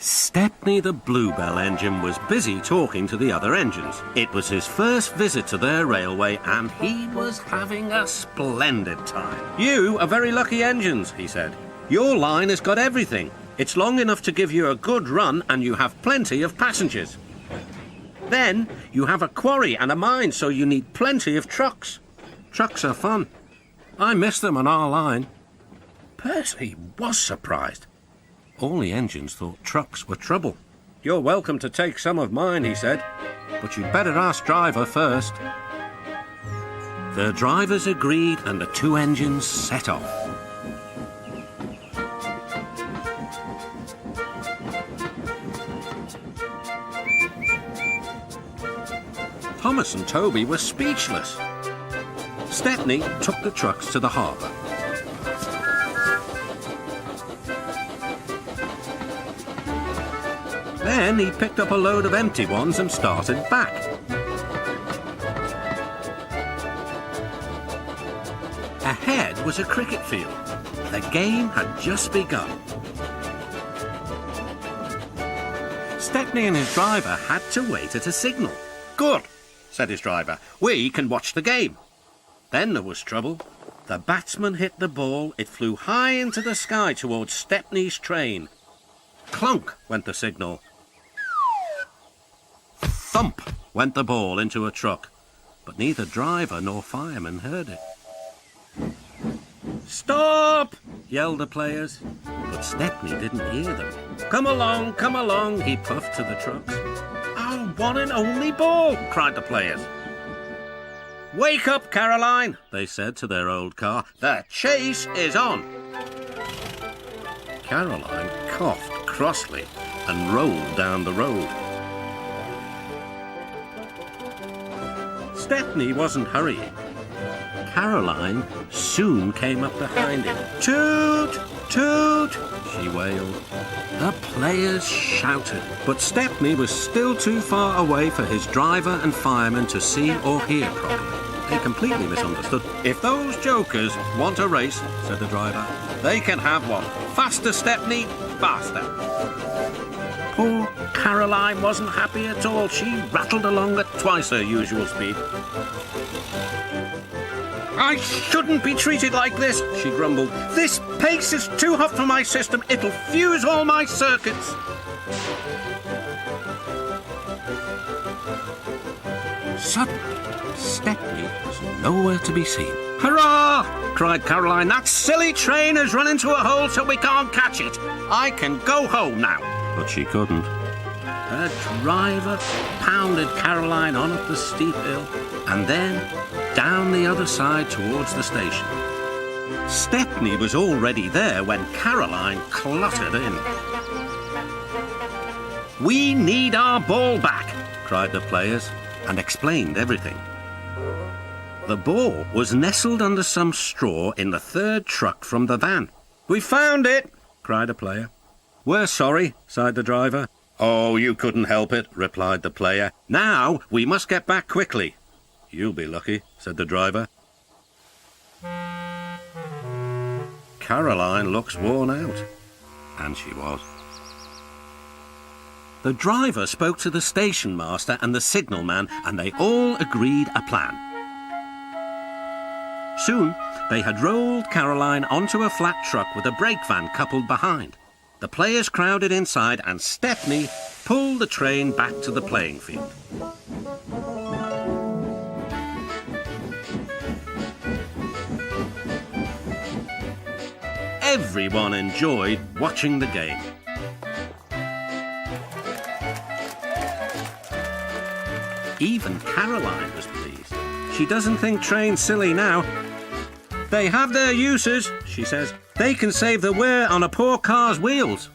Stepney the Bluebell engine was busy talking to the other engines. It was his first visit to their railway and he was having a splendid time. "You are very lucky engines," he said. "Your line has got everything. It's long enough to give you a good run and you have plenty of passengers. Then you have a quarry and a mine, so you need plenty of trucks. Trucks are fun. I miss them on our line." Percy was surprised. All the engines thought trucks were trouble. "You're welcome to take some of mine," he said, "but you'd better ask driver first." The drivers agreed and the two engines set off. Thomas and Toby were speechless. Stepney took the trucks to the harbour. Then he picked up a load of empty ones and started back. Ahead was a cricket field. The game had just begun. Stepney and his driver had to wait at a signal. "Good," said his driver. "We can watch the game." Then there was trouble. The batsman hit the ball. It flew high into the sky towards Stepney's train. Clunk went the signal. Thump went the ball into a truck, but neither driver nor fireman heard it. "Stop!" yelled the players, but Stepney didn't hear them. Come along," he puffed to the trucks. "Our one and only ball!" cried the players. "Wake up, Caroline," they said to their old car. "The chase is on." Caroline coughed crossly and rolled down the road. Stepney wasn't hurrying. Caroline soon came up behind him. "Toot! Toot!" she wailed. The players shouted, but Stepney was still too far away for his driver and fireman to see or hear properly. They completely misunderstood. "If those jokers want a race," said the driver, "they can have one. Faster, Stepney, faster." Poor Caroline wasn't happy at all. She rattled along at twice her usual speed. "I shouldn't be treated like this," she grumbled. "This pace is too hot for my system. It'll fuse all my circuits." Suddenly, Stepney was nowhere to be seen. "Hurrah!" cried Caroline. "That silly train has run into a hole so we can't catch it. I can go home now." But she couldn't. Her driver pounded Caroline on up the steep hill and then down the other side towards the station. Stepney was already there when Caroline clottered in. "We need our ball back," cried the players, and explained everything. The ball was nestled under some straw in the third truck from the van. "We found it," cried a player. "We're sorry," sighed the driver. "Oh, you couldn't help it," replied the player. "Now we must get back quickly." "You'll be lucky," said the driver. "Caroline looks worn out." And she was. The driver spoke to the station master and the signalman, and they all agreed a plan. Soon they had rolled Caroline onto a flat truck with a brake van coupled behind. The players crowded inside and Stepney pulled the train back to the playing field. Everyone enjoyed watching the game. Even Caroline was pleased. She doesn't think trains silly now. "They have their uses," she says. "They can save the wear on a poor car's wheels."